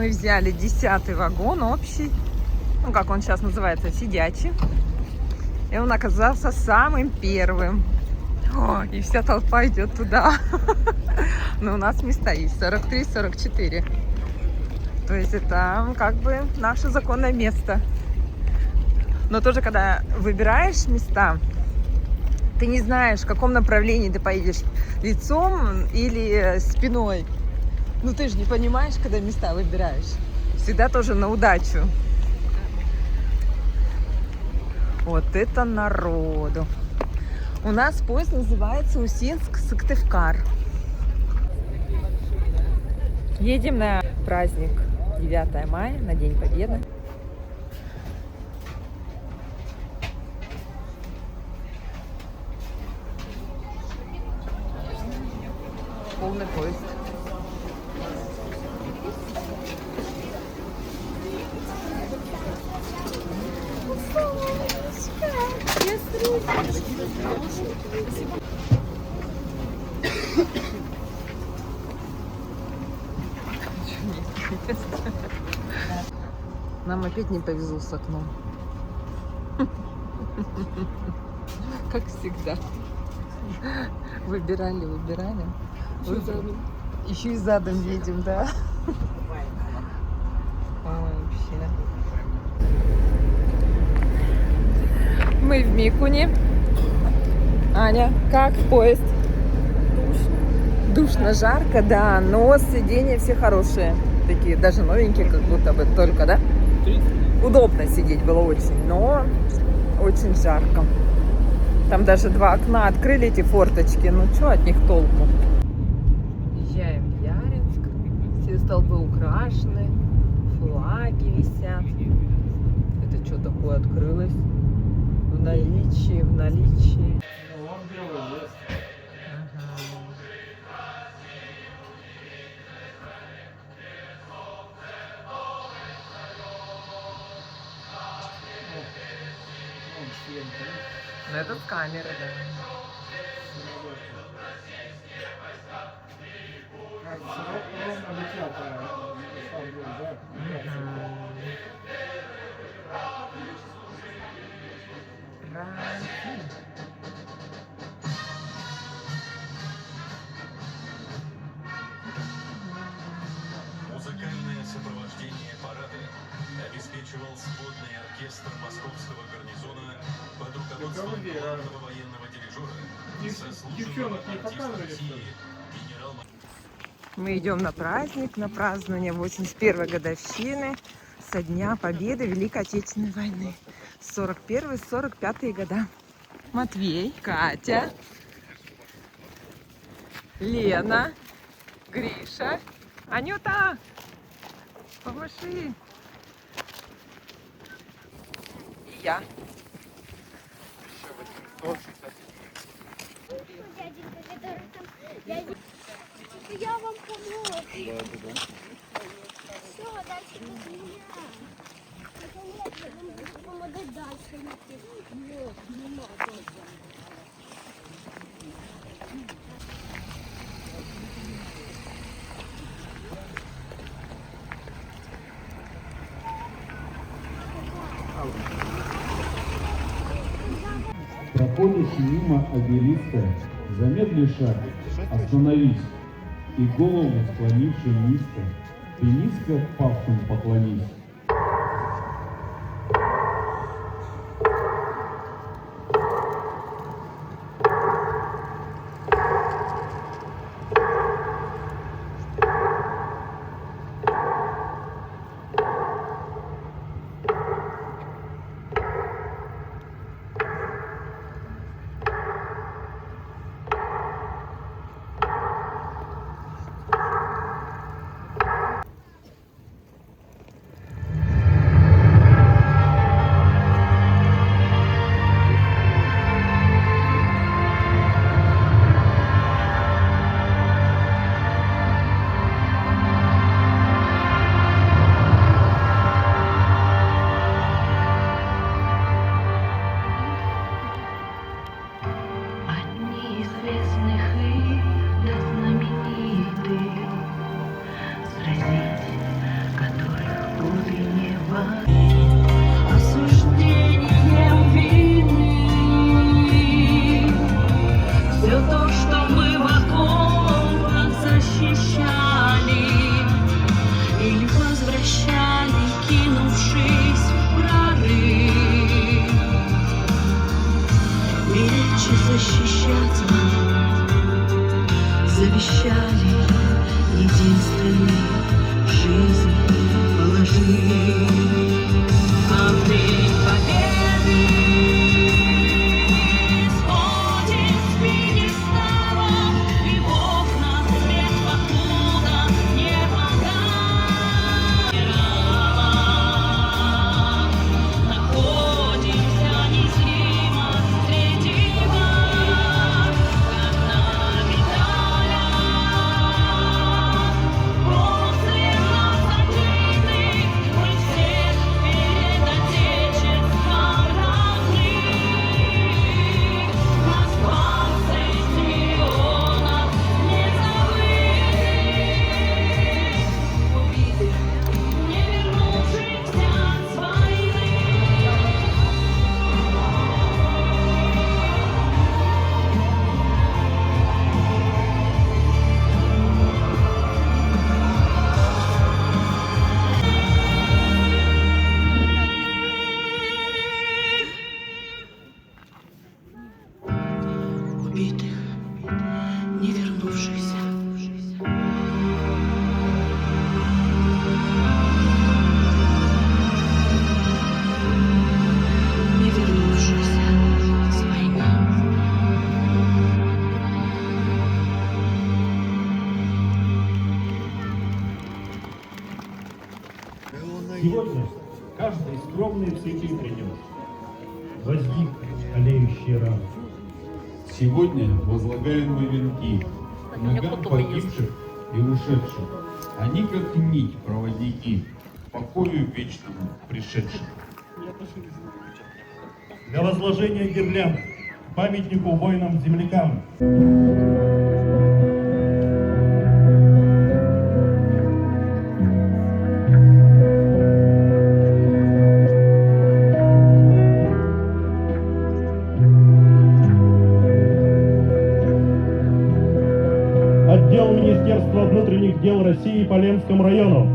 Мы взяли 10-й вагон общий, ну как он сейчас называется, сидячий. И он оказался самым первым. О, и вся толпа идет туда. Но у нас места есть 43-44. То есть это как бы наше законное место. Но тоже, когда выбираешь места, ты не знаешь, в каком направлении ты поедешь, лицом или спиной. Ну ты же не понимаешь, когда места выбираешь. Всегда тоже на удачу. Вот это народу. У нас поезд называется Усинск-Сыктывкар. Едем на праздник 9 мая, на День Победы. Полный поезд. Нам опять не повезло с окном. Как всегда. Выбирали. Еще и задом едем, да? Ой, вообще. Мы в Микуне. Аня, как в поезд? Душно, жарко, да, но сиденья все хорошие. Такие, даже новенькие, как будто бы только, да? Удобно сидеть было очень, но очень жарко. Там даже 2 окна открыли, эти форточки. Ну, что от них толку? Езжаем в Яринск. Все столбы украшены, флаги висят. Это что такое открылось? В наличии. Ну, это с камеры, да. Музыкальное сопровождение парада обеспечивал сводный оркестр московского гарнизона под руководством главного военного дирижера, заслуженного артиста России, генерал. Мы идем на праздник, на празднование 81-й годовщины со Дня Победы Великой Отечественной войны. 41-45 года. Матвей, Катя, Лена, Гриша, Анюта, помаши. И я. Я вам помогу. Все, дальше без меня. Я буду помогать дальше. Вот, не надо. Проходишь мимо обелиска, замедли шаг, остановись, и голову склонивши низко, ты низко павшим поклонись. защищать завещали единственный жизнь положили. А в день победы сходит с пьедестала, и в окна свет покуда не погасла. Находимся незримо среди вас, как на медалях. После нас открыты мы все перед Отечеством равны. Москва среди миллионов не забытых, убитых, не вернувшихся с войны. Убитых, не вернувшихся. Не вернувшихся с войны. Сегодня каждый скромные цветы принес, возник олеющие раны. Сегодня возлагаем мы венки ногам погибших и ушедших. Они, как нить, проводники к покою вечному пришедших. Для возложения гирлянд к памятнику воинам-землякам. Отдел Министерства внутренних дел России по Ленскому району.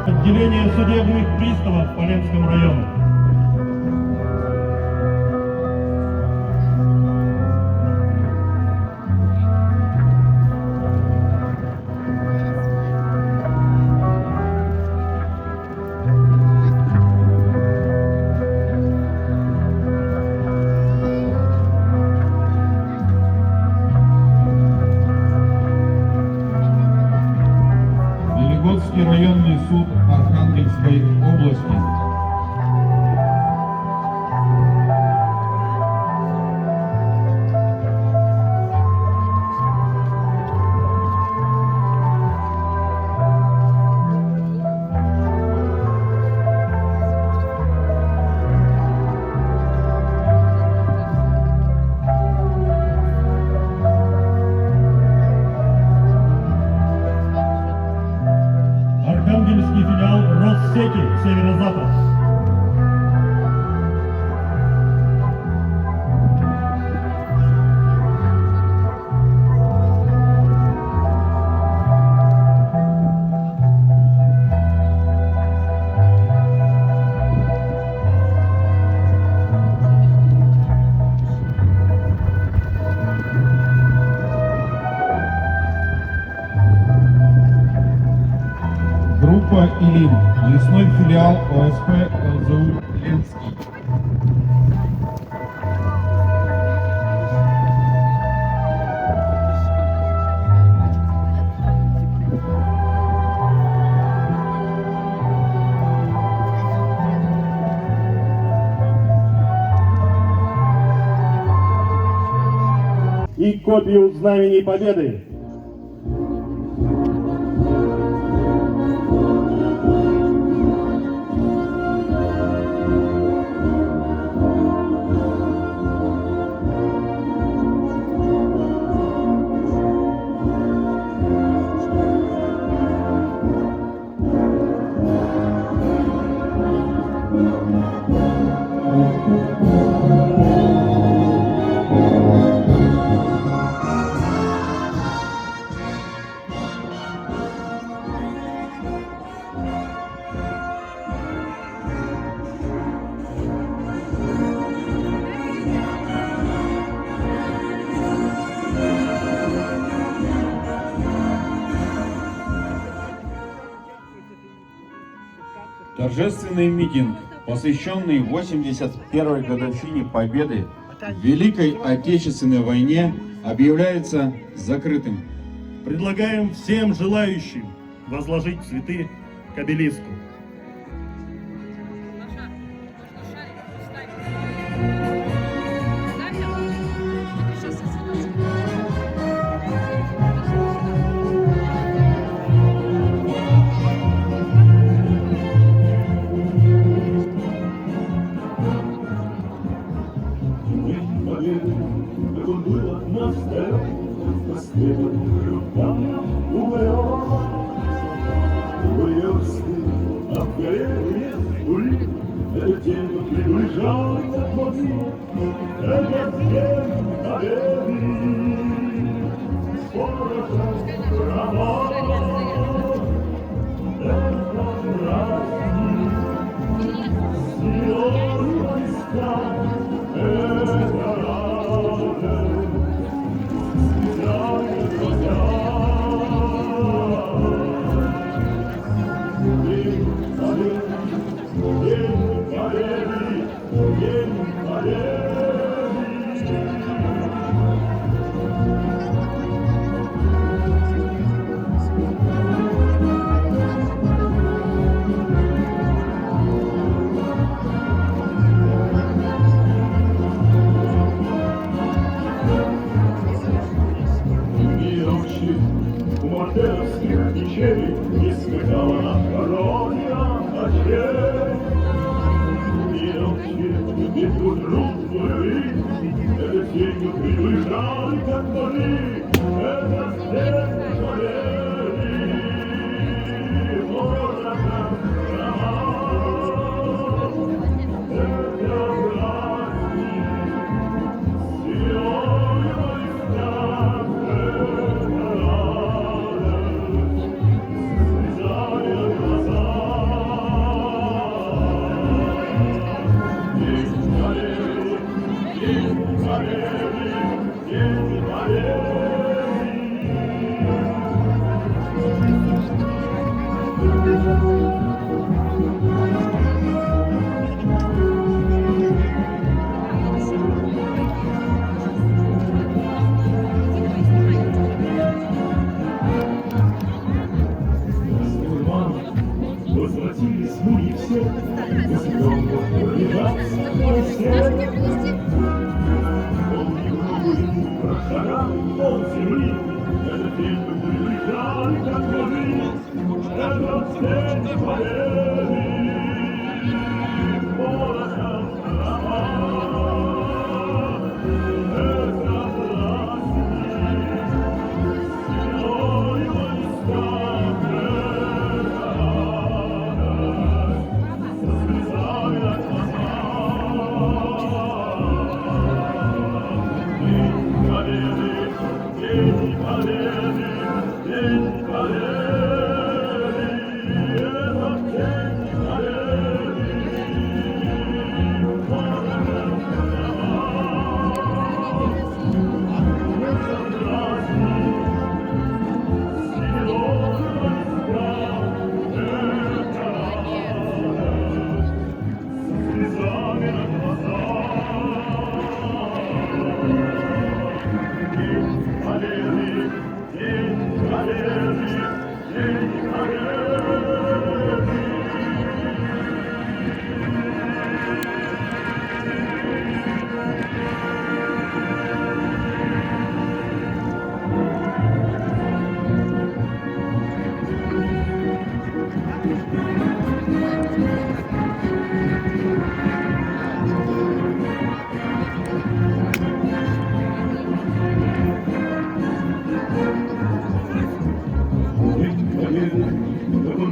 Отделение судебных приставов по Ленскому району. Великодский районный суд Архангельской области. Архангельский филиал Россети Северо-Запад. Илим, лесной филиал ОСП ЛЗУ Ленский. И копию знамений Победы. Торжественный митинг, посвященный 81-й годовщине Победы в Великой Отечественной войне, объявляется закрытым. Предлагаем всем желающим возложить цветы к обелиску.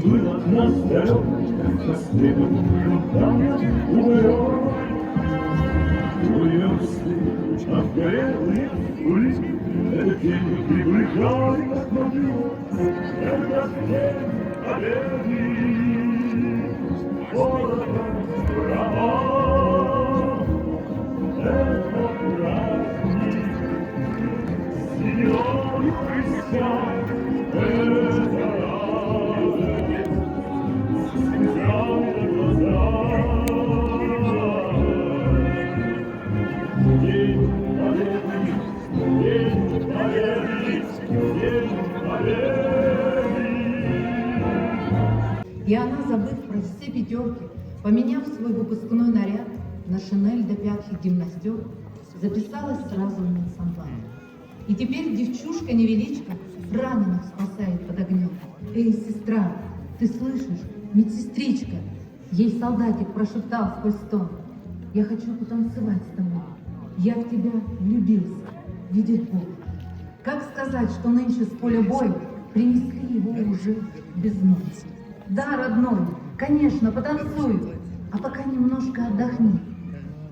был от нас далек, застыл, умрет. Уемсы, а в горелых улиц, это день приближает от могил, это день победы. Городом права, это праздник, синьор христиан, это радость, светлые глаза. День победы, день победы, день победы. И она, забыв про все пятерки, поменяв свой выпускной наряд на шинель до пятки гимнастерку, записалась сразу в медсанбат. И теперь девчушка-невеличка раненых спасает под огнем. Эй, сестра, ты слышишь? Медсестричка! Ей солдатик прошептал сквозь стон. Я хочу потанцевать с тобой. Я в тебя влюбился, видит Бог. Как сказать, что нынче с поля боя принесли его уже без ног? Да, родной, конечно, потанцую, а пока немножко отдохни.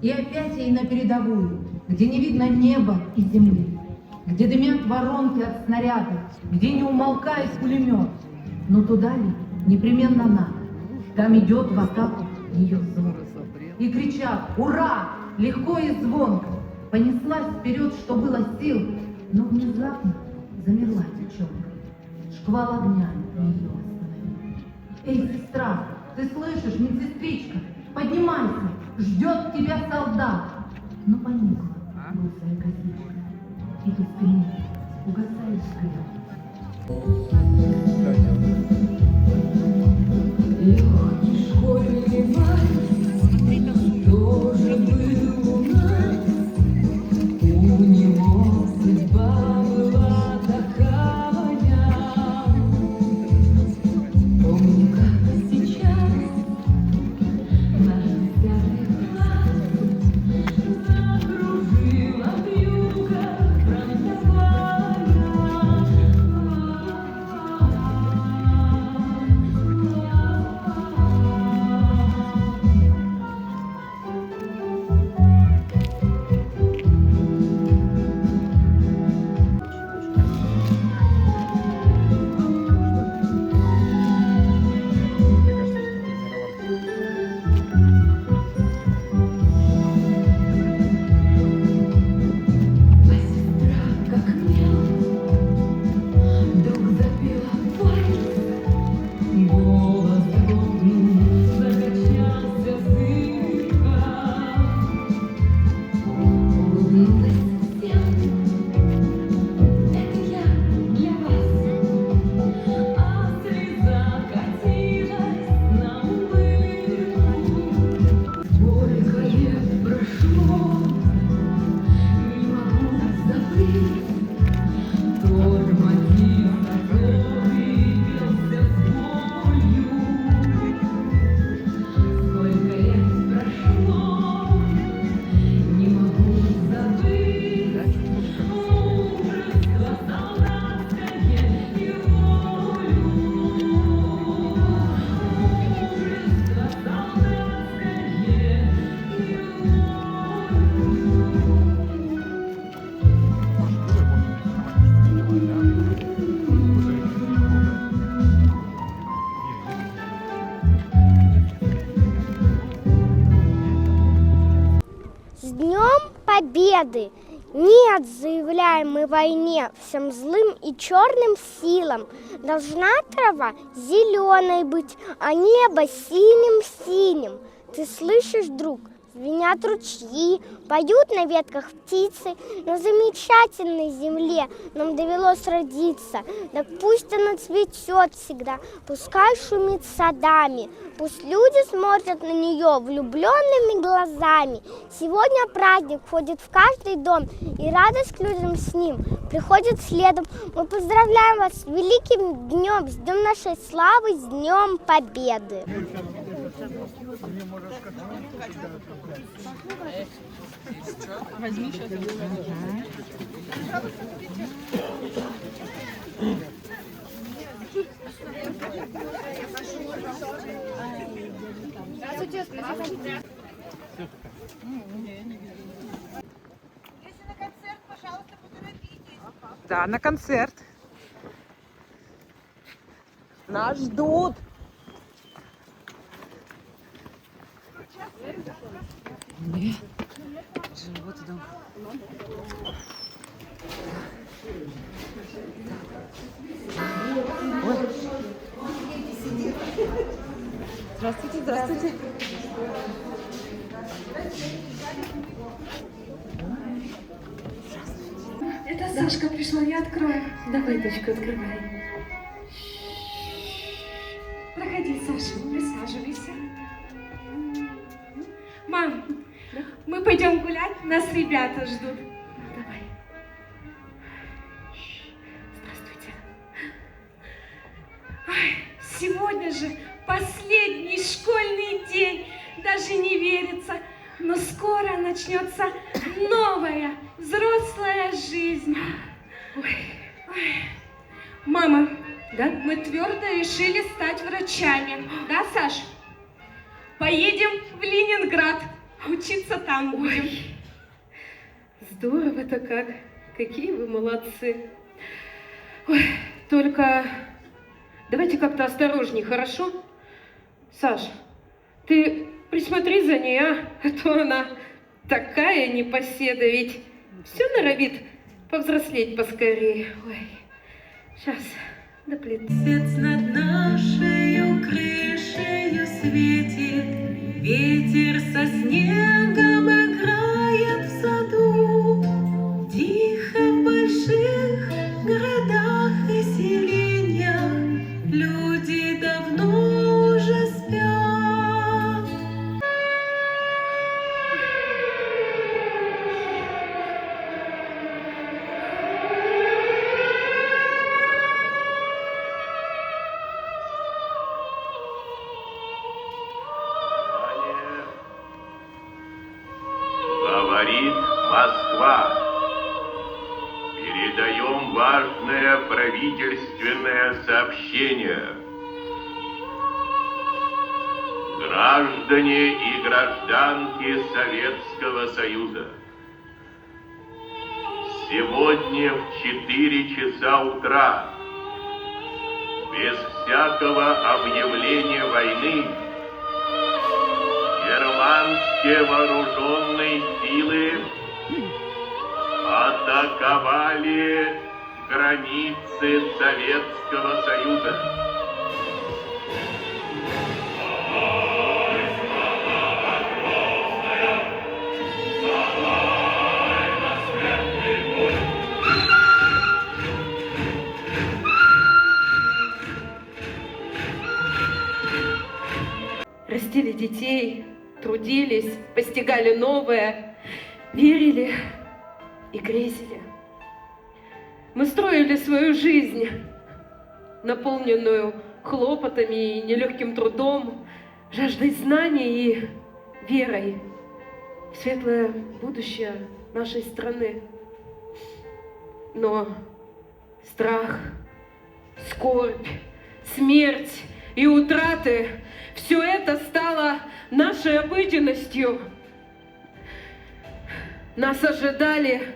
И опять ей на передовую, где не видно неба и земли, где дымят воронки от снарядов, где не умолкает пулемет. Но туда ли непременно надо, там идет в атаку ее взвод. И кричат «Ура!» легко и звонко. Понеслась вперед, что было сил, но внезапно замерла девчонка. Шквал огня ее остановил. Эй, сестра, ты слышишь, медсестричка? Поднимайся, ждет тебя солдат. Но поникла русая косичка, и тут впереди угасает взгляд. Легкий школьный вальс тоже был у нас. У него судьба была такая. Помню, как сейчас наш 10 класс закружила вьюга фронтовая. А сестра, как мел, вдруг запела вальс. Голос дрогнул, закачался зыбко. Улыбнулась всем. Это я для вас. А слеза катилась на улыбку. Сколько лет прошло, не могу забыть тот мотив, который пелся с болью. Сколько лет прошло, не могу забыть мужество солдатское и волю. Мужество солдатское и волю. С Днем Победы! Нет, заявляем мы войне всем злым и черным силам. Должна трава зеленой быть, а небо синим-синим. Ты слышишь, друг? Звенят ручьи, поют на ветках птицы. На замечательной земле нам довелось родиться. Так пусть она цветет всегда, пускай шумит садами. Пусть люди смотрят на нее влюбленными глазами. Сегодня праздник входит в каждый дом, и радость к людям с ним приходит следом. Мы поздравляем вас с великим днем, с днем нашей славы, с Днем Победы. Возьми сейчас. Да, на концерт. Нас ждут. Нет. Вот иду. Ой. Здравствуйте, здравствуйте. Это Сашка пришла, я открою. Давай, дочка, открывай. Проходи, Саша, присаживайся. Мам, мы пойдем гулять, нас ребята ждут. Давай. Здравствуйте. Ай, сегодня же последний школьный день. Даже не верится. Но скоро начнется новая взрослая жизнь. Ой. Ой. Мама, да? Мы твердо решили стать врачами. Да, Саш? Поедем в Ленинград. Учиться там будем. Ой. Здорово-то как. Какие вы молодцы. Ой, только давайте как-то осторожней, хорошо? Саш, ты присмотри за ней, а то она такая непоседа, ведь все норовит повзрослеть поскорее. Ой, сейчас доплету. Месяц над нашей крышею светит, ветер со снегом играет в саду. Тихо в больших городах и селениях люди давно уже спят. Говорит Москва. Передаем важное правительственное сообщение. Граждане и гражданки Советского Союза. Сегодня в 4 часа утра, без всякого объявления войны, германские вооруженные силы атаковали границы Советского Союза. Растили детей, трудились, постигали новое, верили и грезили. Мы строили свою жизнь, наполненную хлопотами и нелегким трудом, жаждой знаний и верой в светлое будущее нашей страны. Но страх, скорбь, смерть и утраты — все это стало нашей обыденностью. Нас ожидали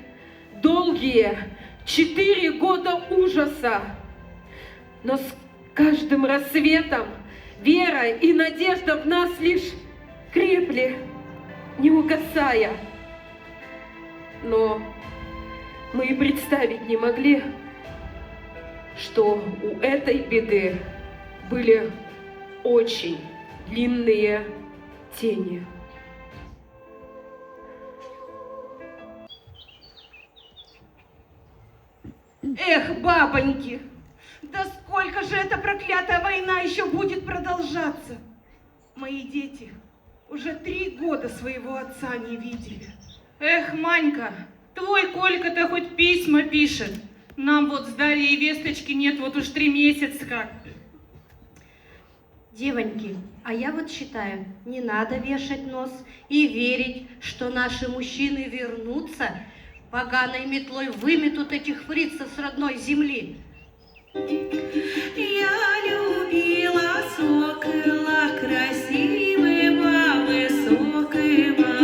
долгие 4 года ужаса. Но с каждым рассветом вера и надежда в нас лишь крепли, не угасая. Но мы и представить не могли, что у этой беды были очень длинные тени. Эх, бабоньки, да сколько же эта проклятая война еще будет продолжаться? Мои дети уже 3 года своего отца не видели. Эх, Манька, твой Колька-то хоть письма пишет. Нам вот с Дарьей весточки нет вот уж 3 месяца как. Девоньки, а я вот считаю, не надо вешать нос и верить, что наши мужчины вернутся, поганой метлой выметут этих фрицев с родной земли. Я любила сокола красивого, высокого.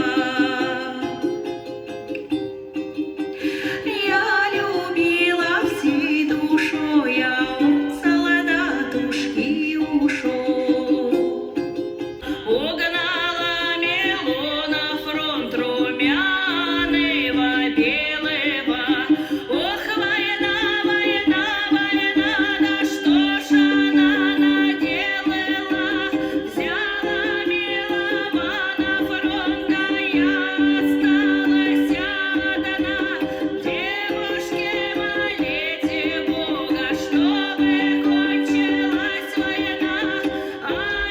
Я любила всей душой, а он солдатушки ушел. Угнала Милона фронт румяного, белого. Ох, война, война, война, да что ж она наделала? Взяла милого на фронт, а я осталась одна. Девушке молите Бога, чтобы кончилась война, а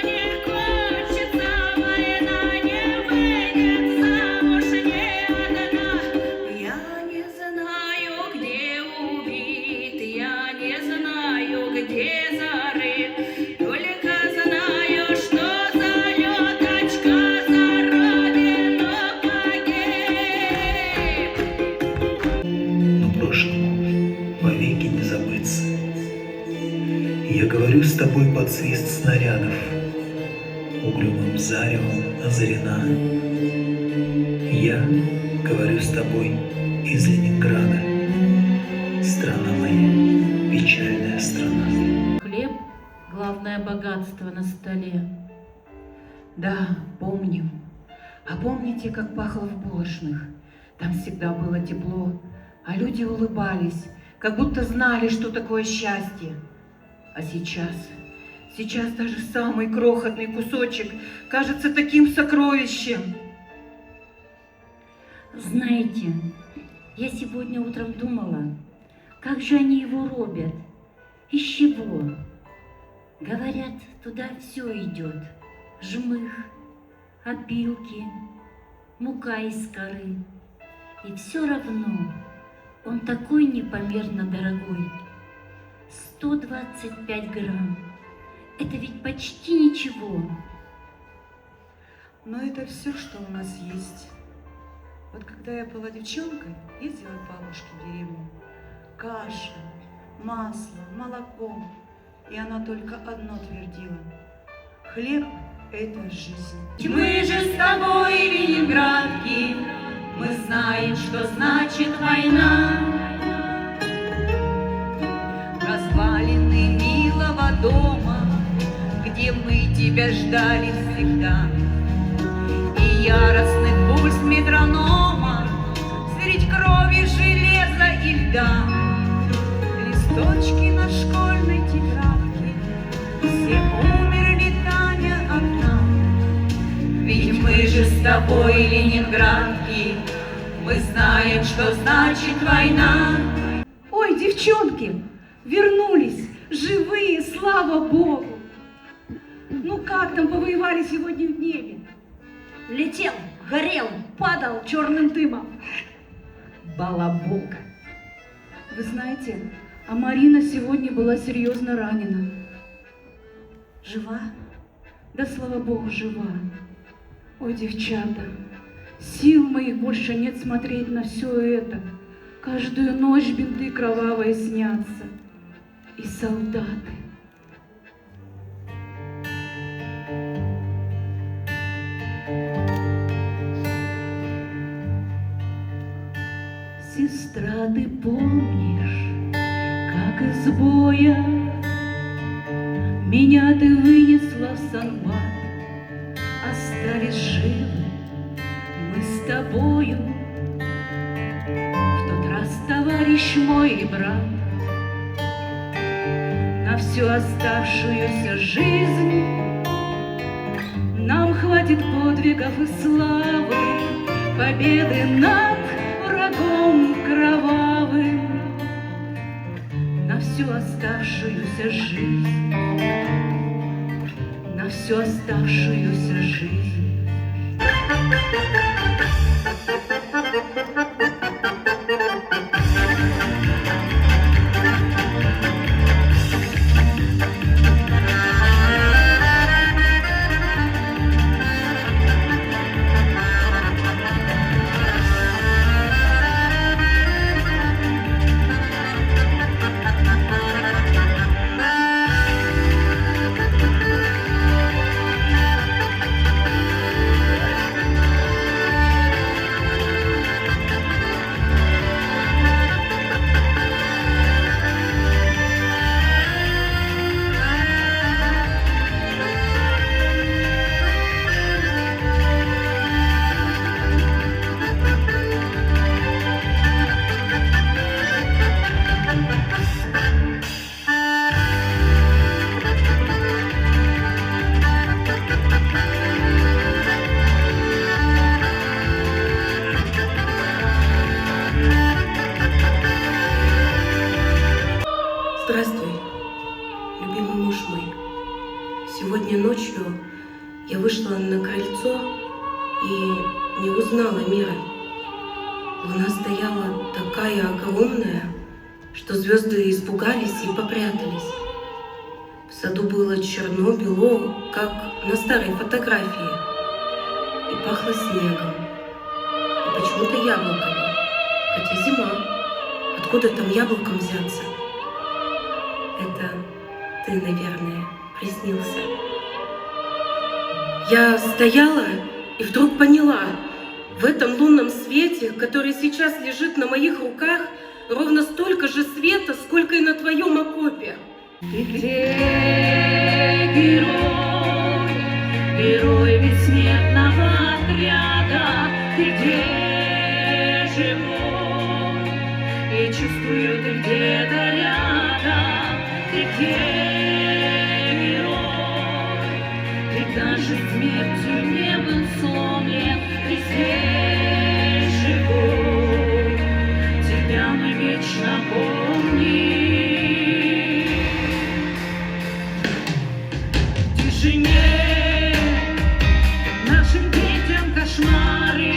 не кончится война, не выйдет замуж ни одна. Я не знаю, где убит, я не знаю, где зарыт, только знаю, что за леточка за родину погиб. Но прошлому вовеки не забыться. Я говорю с тобой под свист снарядов, угрюмым заревом озарена. Я говорю с тобой из Ленинграда, страна моя, печальная страна. Хлеб – главное богатство на столе. Да, помним. А помните, как пахло в булочных? Там всегда было тепло, а люди улыбались, как будто знали, что такое счастье. А сейчас даже самый крохотный кусочек кажется таким сокровищем. Знаете, я сегодня утром думала, как же они его робят, из чего? Говорят, туда все идет, жмых, опилки, мука из коры. И все равно он такой непомерно дорогой. 125 грамм. Это ведь почти ничего. Но это все, что у нас есть. Вот когда я была девчонкой, ездила к бабушке в деревню. Каша, масло, молоко. И она только одно твердила. Хлеб – это жизнь. Мы же с тобой, ленинградки, мы знаем, что значит война. Развалины милого дома, где мы тебя ждали всегда. И яростный пульс метронома средь крови, железа и льда. Листочки на школьной тетрадке, все умерли, Таня одна. Ведь мы же с тобой, ленинградки, мы знаем, что значит война. Ой, девчонки, вернулись, живые, слава Богу. Ну как там повоевали сегодня в небе? Летел, горел, падал черным дымом. Балаболка. Вы знаете, а Марина сегодня была серьезно ранена. Жива? Да, слава Богу, жива. Ой, девчата, сил моих больше нет смотреть на все это. Каждую ночь бинты кровавые снятся. И солдаты. Сестра, ты помнишь, как из боя меня ты вынесла в Санбат? Остались живы мы с тобою, в тот раз товарищ мой и брат. На всю оставшуюся жизнь нам хватит подвигов и славы, победы над врагом кровавым. На всю оставшуюся жизнь, на всю оставшуюся жизнь. Сегодня ночью я вышла на крыльцо и не узнала мира. Луна стояла такая огромная, что звезды испугались и попрятались. В саду было черно-бело, как на старой фотографии, и пахло снегом, и почему-то яблоками, хотя зима. Откуда там яблоком взяться? Это ты, наверное, приснился. Я стояла и вдруг поняла, в этом лунном свете, который сейчас лежит на моих руках, ровно столько же света, сколько и на твоем окопе. Ты где, герой, герой бессмертного отряда? Ты где живой? И чувствую, ты где-то рядом. Ты где, герой? Ты даже смертью не был сломлен. Ты здесь живой. Тебя мы вечно помним. В тишине нашим детям кошмары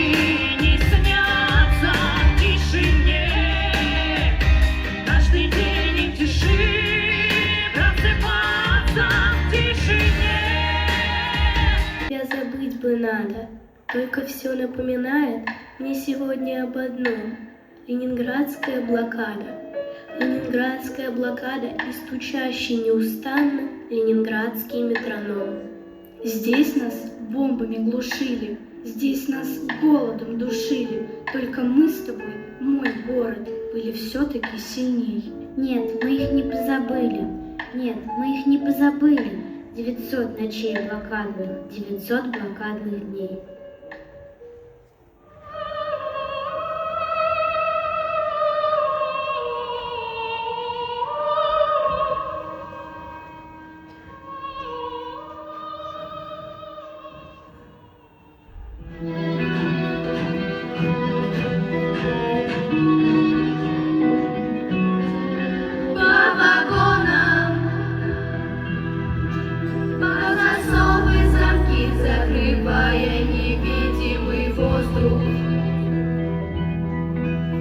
не снятся. В тишине каждый день в тиши просыпаться. В тишине Тебя забыть бы надо, только все напоминает мне сегодня об одном. Ленинградская блокада. Ленинградская блокада и стучащий неустанно ленинградский метроном. Здесь нас бомбами глушили, здесь нас голодом душили. Только мы с тобой, мой город, были все-таки сильней. Нет, мы их не позабыли. Нет, мы их не позабыли. 900 ночей блокадных, 900 блокадных дней. по вагонам, по засовы замки закрывая невидимый воздух.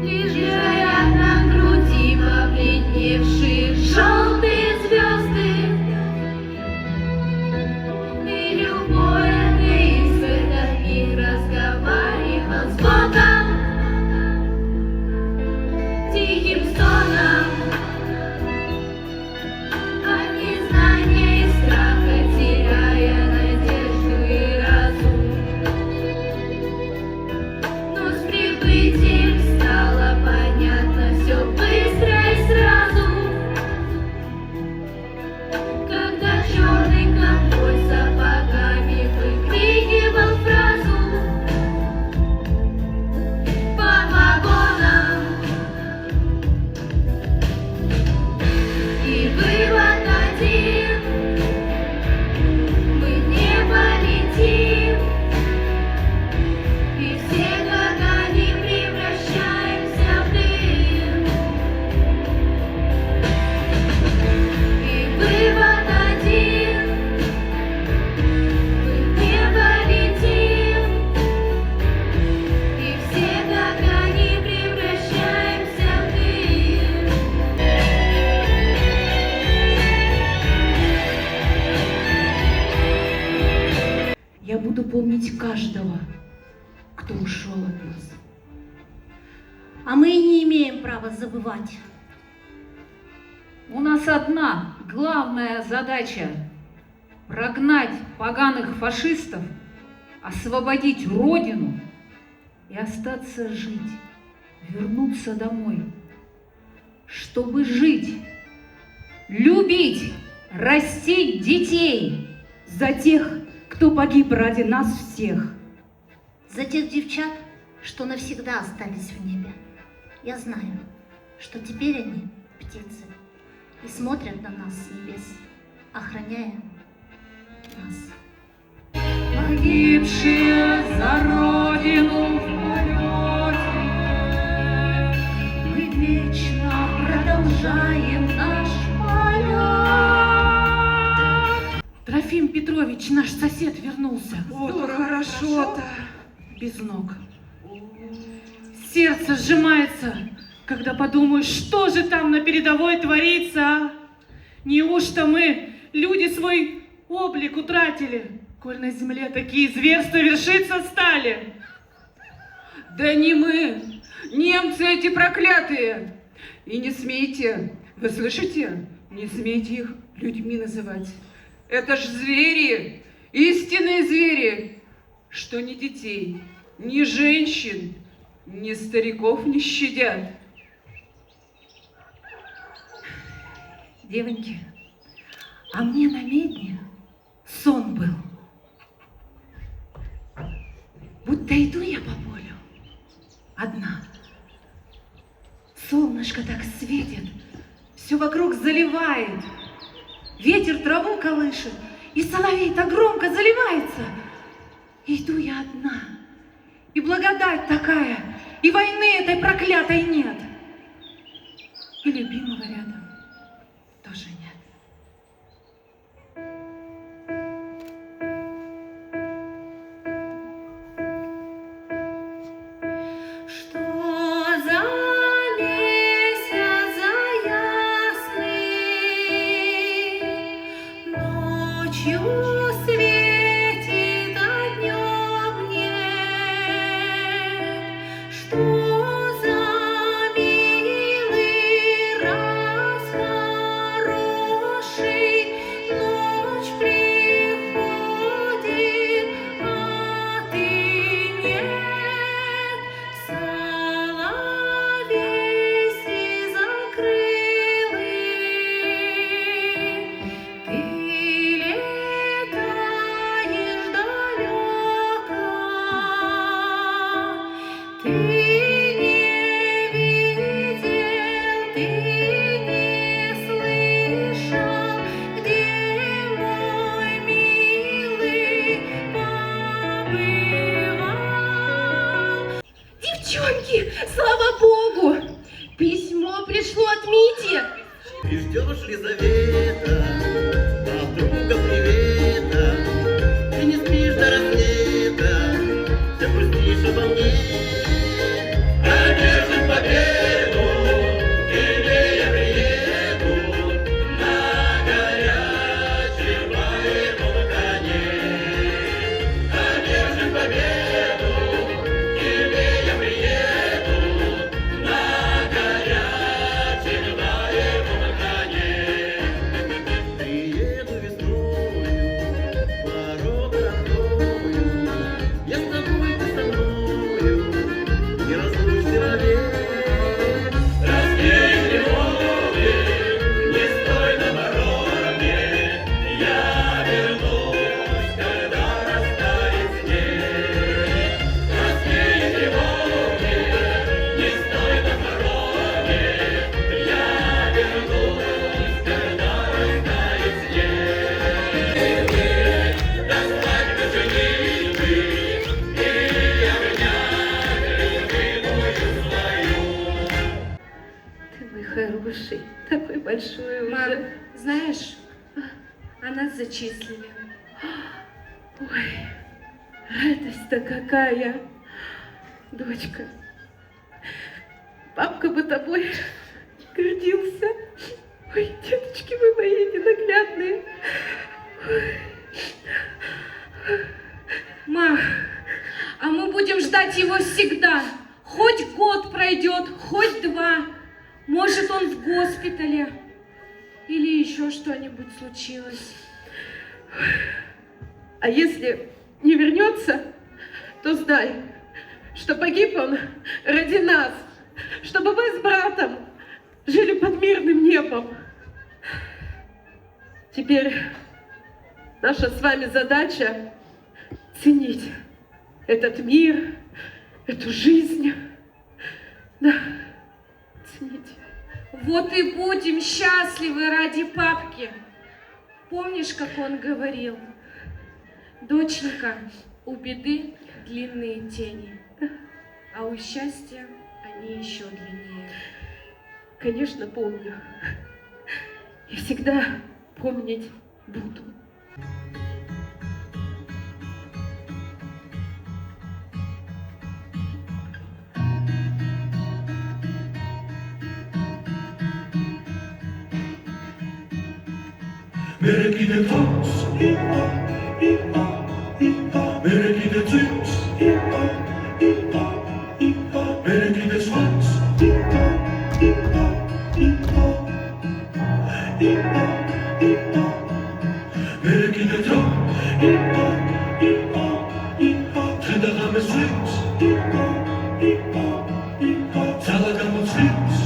Лишь горят на груди побледневшие желтые звезды. И любой атеист в этот миг разговаривал с Богом, тихим стоном. От незнания и страха теряя надежду и разум. Но с прибытием стало понятно все быстро и сразу. Когда черный конвой сапогами выкрикивал фразу по вагонам. И вывод один: мы не полетим, и все как они превращаемся в дым. И вывод один: мы не полетим, и все как они превращаемся в дым. Я буду помнить каждого, кто ушел от нас. А мы и не имеем права забывать. У нас одна главная задача – прогнать поганых фашистов, освободить Родину и остаться жить, вернуться домой. Чтобы жить, любить, растить детей. За тех, кто погиб ради нас всех. За тех девчат, что навсегда остались в небе. Я знаю, что теперь они птицы и смотрят на нас с небес, охраняя нас. Погибшие за Родину в полете, мы вечно продолжаем наш полет. Трофим Петрович, наш сосед, вернулся. Вот хорошо-то. Без ног. Сердце сжимается, когда подумаешь, что же там на передовой творится, а? Неужто мы, люди, свой облик утратили, коль на земле такие зверства вершиться стали? Да не мы, немцы эти проклятые. И не смейте, вы слышите, не смейте их людьми называть. Это ж звери, истинные звери, что ни детей, ни женщин, ни стариков не щадят. Девоньки, а мне на медне сон был. Будто иду я по полю, одна. Солнышко так светит, все вокруг заливает. Ветер траву колышет, и соловей так громко заливается. Иду я одна, и благодать такая, и войны этой проклятой нет. И любимого рядом тоже нет. Светит, а днем нет. Что за милый раз хороший, ночь приходит, а ты нет. Соловей сизокрылый, ты летаешь далеко, ты не видел, ты не слышал, где мой милый побывал. Девчонки, слава богу, письмо пришло от Мити. Ты ждешь, Лизавета, от друга привета. Ты не спишь до рассвета, ты грустишь обо мне. Одержим победу, или я приеду на горячем моем коне. Одержим победу, или я приеду на горячем моем коне. Приеду весною, порог открою, я с тобой, ты со мною, не разлучны вовек. Рассеян тревоги, не стой на пороге, я вернусь, когда растает снег. Рассеян тревоги, не стой на пороге, я вернусь, когда растает снег. До свадьбы женитьбы, и обнять любимую свою. Ты мой хороший, такой большой уже. Мам, знаешь, а нас зачислили. Ой, радость-то какая, дочка. Папка бы тобой гордился. Ой, деточки вы мои ненаглядные. Мам, а мы будем ждать его всегда. Хоть год пройдет, хоть два. Может, он в госпитале. Или еще что-нибудь случилось. А если не вернется, то знай, что погиб он ради нас, чтобы мы с братом жили под мирным небом. Теперь наша с вами задача ценить этот мир, эту жизнь. Да, ценить. Вот и будем счастливы ради папки. Помнишь, как он говорил? Доченька, у беды длинные тени, а у счастья они еще длиннее. Конечно, помню. И всегда помнить буду. Мерекиде тос, мерекиде цюс, мерекиде сванс, мерекиде тро, тредагаме свинс, залагаме свинс,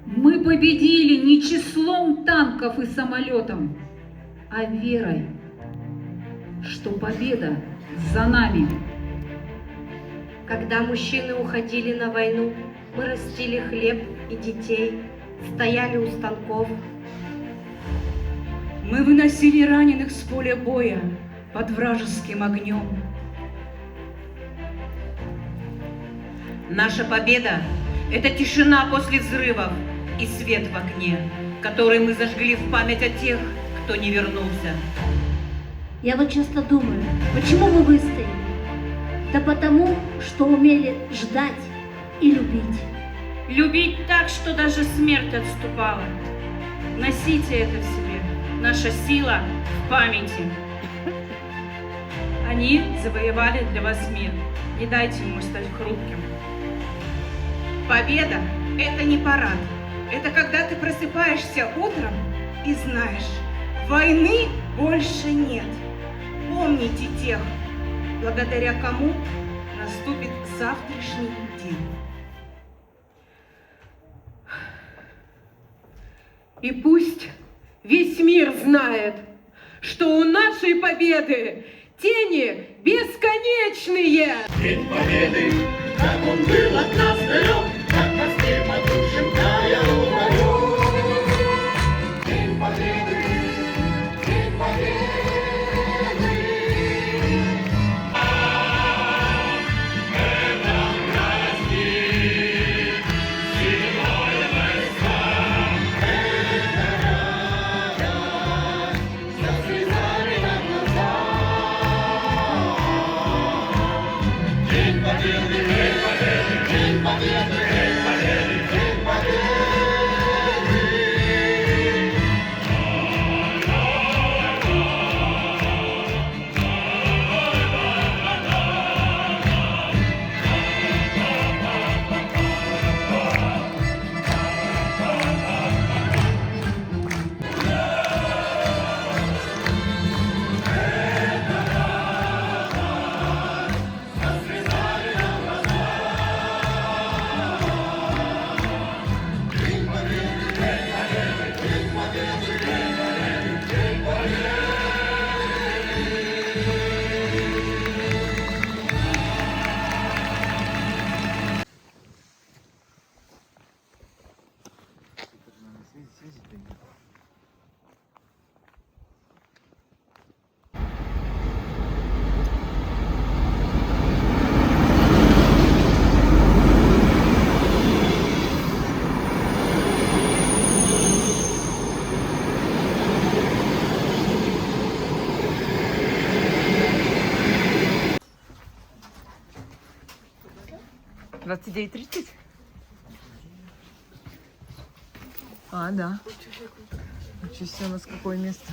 Мы победили не числом танков и самолетов, а верой, что победа за нами. Когда мужчины уходили на войну, мы растили хлеб и детей, стояли у станков. Мы выносили раненых с поля боя под вражеским огнем. Наша победа – это тишина после взрывов и свет в окне, который мы зажгли в память о тех, кто не вернулся. Я вот часто думаю, почему мы выстояли? Да потому, что умели ждать и любить. Любить так, что даже смерть отступала. Носите это в себе. Наша сила в памяти. Они завоевали для вас мир. Не дайте ему стать хрупким. Победа – это не парад. Это когда ты просыпаешься утром и знаешь, войны больше нет. Помните тех, благодаря кому наступит завтрашний день. И пусть весь мир знает, что у нашей победы тени бесконечные. День Победы, как он был от нас далек, как мосты по душам тая угорел. День Победы, День Победы. День Победы, День Победы, День Победы. 29:30? А, да. Ничего себе, у нас какое место.